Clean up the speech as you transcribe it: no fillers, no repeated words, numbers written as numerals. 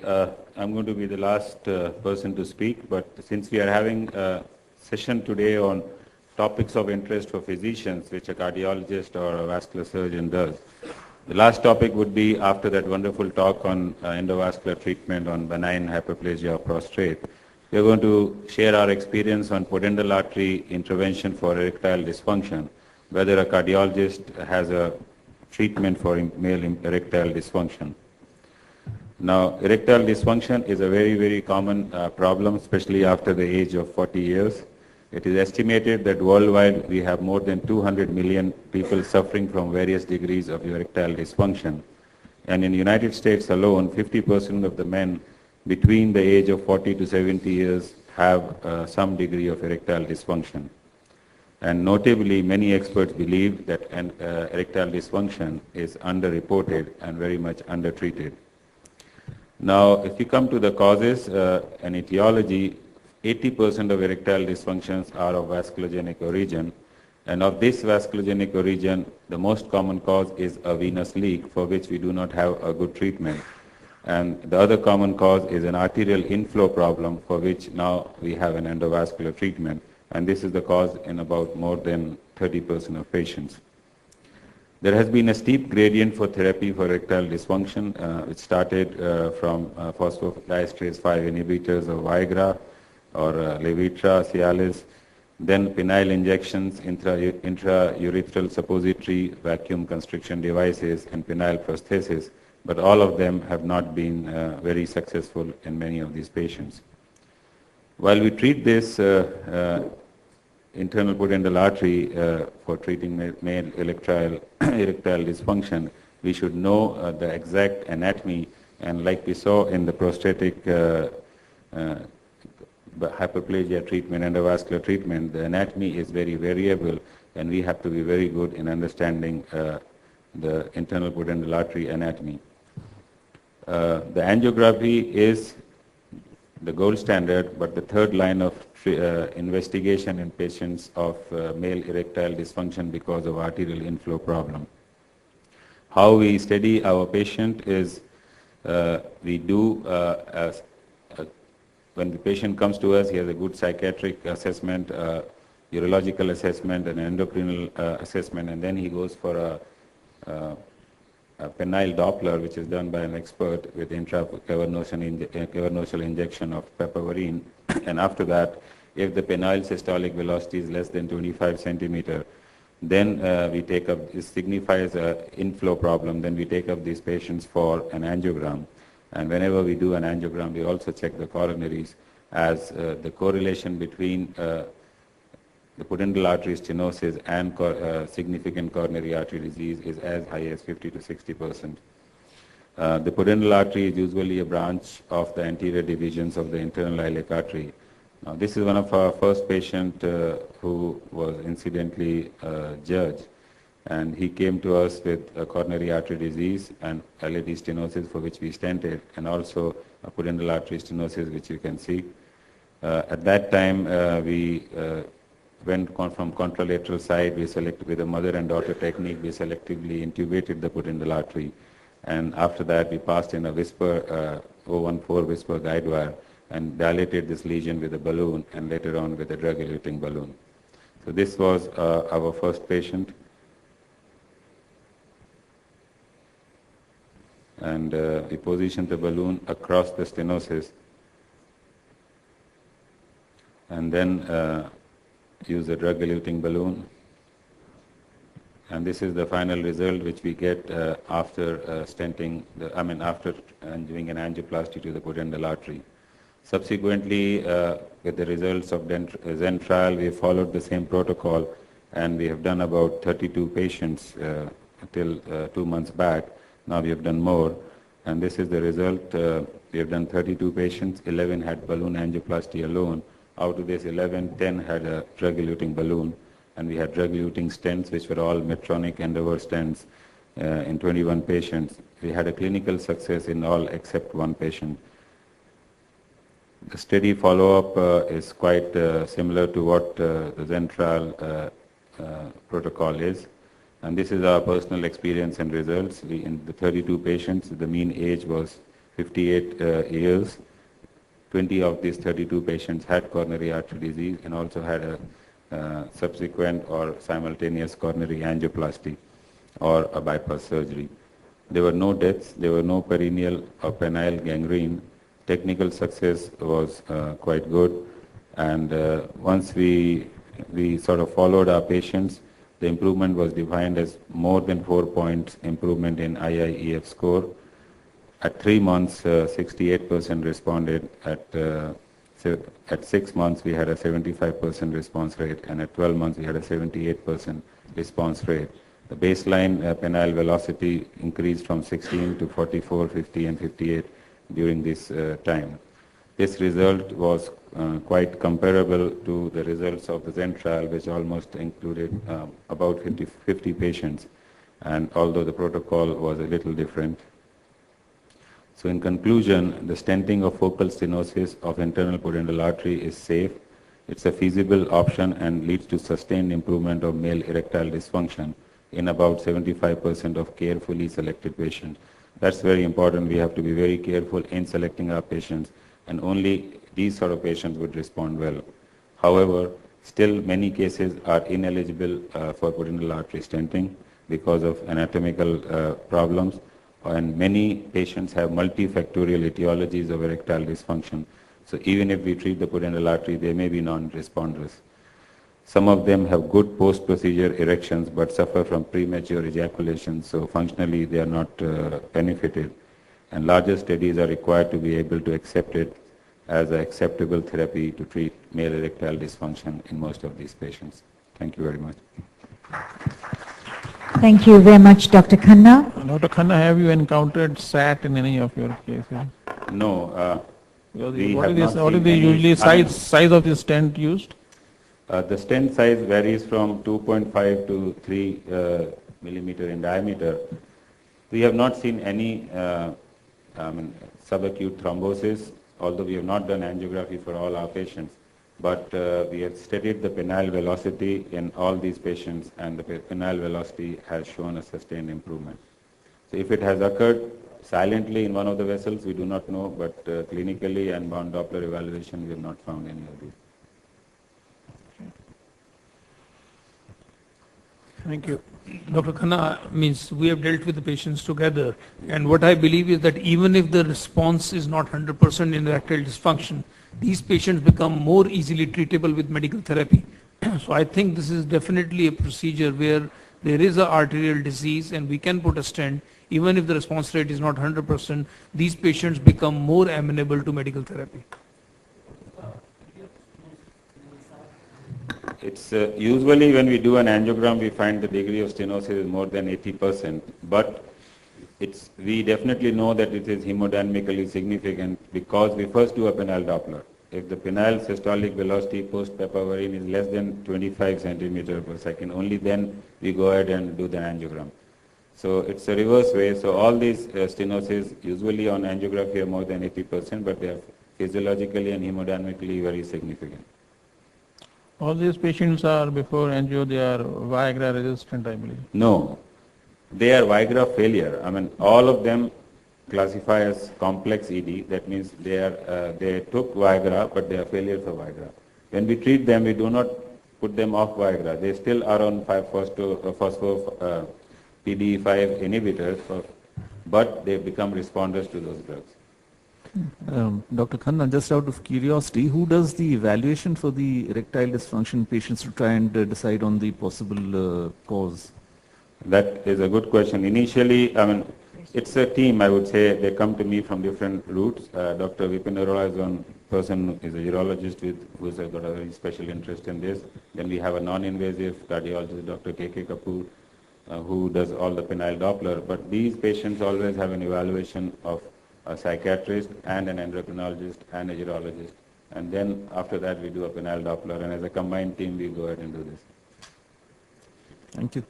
I'm going to be the last person to speak, but since we are having a session today on topics of interest for physicians, which a cardiologist or a vascular surgeon does, the last topic would be after that wonderful talk on endovascular treatment on benign hyperplasia of prostate. We are going to share our experience on pudendal artery intervention for erectile dysfunction, whether a cardiologist has a treatment for male erectile dysfunction. Now, erectile dysfunction is a very, very common problem, especially after the age of 40 years. It is estimated that worldwide we have more than 200 million people suffering from various degrees of erectile dysfunction. And in the United States alone, 50% of the men between the age of 40 to 70 years have some degree of erectile dysfunction. And notably, many experts believe that erectile dysfunction is underreported and very much undertreated. Now, if you come to the causes and etiology, 80% of erectile dysfunctions are of vasculogenic origin. And of this vasculogenic origin, the most common cause is a venous leak, for which we do not have a good treatment. And the other common cause is an arterial inflow problem, for which now we have an endovascular treatment. And this is the cause in about more than 30% of patients. There has been a steep gradient for therapy for erectile dysfunction, which started from phosphodiesterase 5 inhibitors of Viagra or Levitra, Cialis, then penile injections, intraurethral suppository, vacuum constriction devices, and penile prosthesis, but all of them have not been very successful in many of these patients. While we treat this internal pudendal artery for treating male erectile dysfunction, we should know the exact anatomy, and like we saw in the prostatic hyperplasia treatment, endovascular treatment, the anatomy is very variable, and we have to be very good in understanding the internal pudendal artery anatomy. The angiography is the gold standard, but the third line of investigation in patients of male erectile dysfunction because of arterial inflow problem. How we study our patient is we do, when the patient comes to us, he has a good psychiatric assessment, urological assessment, and endocrinal assessment, and then he goes for a penile Doppler, which is done by an expert with intracavernosal injection of piperine. And after that, if the penile systolic velocity is less than 25 centimeter, then we take up, this signifies an inflow problem, then we take up these patients for an angiogram. And whenever we do an angiogram, we also check the coronaries, as the correlation between the pudendal artery stenosis and significant coronary artery disease is as high as 50 to 60%. The pudendal artery is usually a branch of the anterior divisions of the internal iliac artery. Now, this is one of our first patient who was incidentally judged, and he came to us with a coronary artery disease and LAD stenosis, for which we stented, and also a pudendal artery stenosis, which you can see. At that time, we went from contralateral side. We selected with a mother and daughter technique. We selectively intubated the pudendal artery, and after that, we passed in a Whisper 014 Whisper guide wire and dilated this lesion with a balloon, and later on with a drug-eluting balloon. So this was our first patient. And we positioned the balloon across the stenosis, and then use a drug-eluting balloon. And this is the final result which we get after stenting, after doing an angioplasty to the pudendal artery. Subsequently, with the results of Zen trial, we followed the same protocol, and we have done about 32 patients till 2 months back. Now we have done more, and this is the result. We have done 32 patients, 11 had balloon angioplasty alone. Out of this 11, 10 had a drug-eluting balloon, and we had drug-eluting stents, which were all Medtronic Endeavor stents in 21 patients. We had a clinical success in all except one patient. The steady follow-up is quite similar to what the Zen trial protocol is. And this is our personal experience and results. In the 32 patients, the mean age was 58 years. 20 of these 32 patients had coronary artery disease and also had a subsequent or simultaneous coronary angioplasty or a bypass surgery. There were no deaths, there were no perennial or penile gangrene. Technical success was quite good, and once we sort of followed our patients, the improvement was defined as more than 4 points improvement in IIEF score. At 3 months, 68% responded. At 6 months, we had a 75% response rate, and at 12 months, we had a 78% response rate. The baseline penile velocity increased from 16 to 44, 50, and 58 during this time. This result was quite comparable to the results of the Zen trial, which almost included about 50 patients, and although the protocol was a little different. So in conclusion, the stenting of focal stenosis of internal pudendal artery is safe. It's a feasible option and leads to sustained improvement of male erectile dysfunction in about 75% of carefully selected patients. That's very important. We have to be very careful in selecting our patients, and only these sort of patients would respond well. However, still many cases are ineligible for pudendal artery stenting because of anatomical problems, and many patients have multifactorial etiologies of erectile dysfunction. So even if we treat the pudendal artery, they may be non-responders. Some of them have good post-procedure erections but suffer from premature ejaculation, so functionally they are not benefited. And larger studies are required to be able to accept it as an acceptable therapy to treat male erectile dysfunction in most of these patients. Thank you very much. Thank you very much, Dr. Khanna. Dr. Khanna, have you encountered SAT in any of your cases? No. What is the usually size of the stent used? The stent size varies from 2.5 to 3 millimeter in diameter. We have not seen any subacute thrombosis, although we have not done angiography for all our patients. But we have studied the penile velocity in all these patients, and the penile velocity has shown a sustained improvement. So if it has occurred silently in one of the vessels, we do not know, but clinically and on Doppler evaluation, we have not found any of these. Thank you. Dr. Khanna, means we have dealt with the patients together, and what I believe is that even if the response is not 100% in erectile dysfunction, these patients become more easily treatable with medical therapy. So I think this is definitely a procedure where there is an arterial disease and we can put a stent. Even if the response rate is not 100%, these patients become more amenable to medical therapy. It's usually when we do an angiogram, we find the degree of stenosis is more than 80%, but we definitely know that it is hemodynamically significant because we first do a penile Doppler. If the penile systolic velocity post-papaverine is less than 25 centimeter per second, only then we go ahead and do the angiogram. So it's a reverse way. So all these stenosis usually on angiography are more than 80%, but they are physiologically and hemodynamically very significant. All these patients are before angio, they are Viagra resistant, I believe. No, they are Viagra failure. I mean, all of them classify as complex ED. That means they took Viagra, but they are failures of Viagra. When we treat them, we do not put them off Viagra. They still are on PDE5 inhibitors, but they become responders to those drugs. Dr. Khanna, just out of curiosity, who does the evaluation for the erectile dysfunction patients to try and decide on the possible cause? That is a good question. Initially, I mean, it's a team, I would say. They come to me from different routes. Dr. Vipin Arora is one person, is a urologist who's got a very special interest in this. Then we have a non-invasive cardiologist, Dr. K.K. Kapoor, who does all the penile Doppler. But these patients always have an evaluation of a psychiatrist and an endocrinologist and a urologist. And then after that, we do a penile Doppler. And as a combined team, we go ahead and do this. Thank you.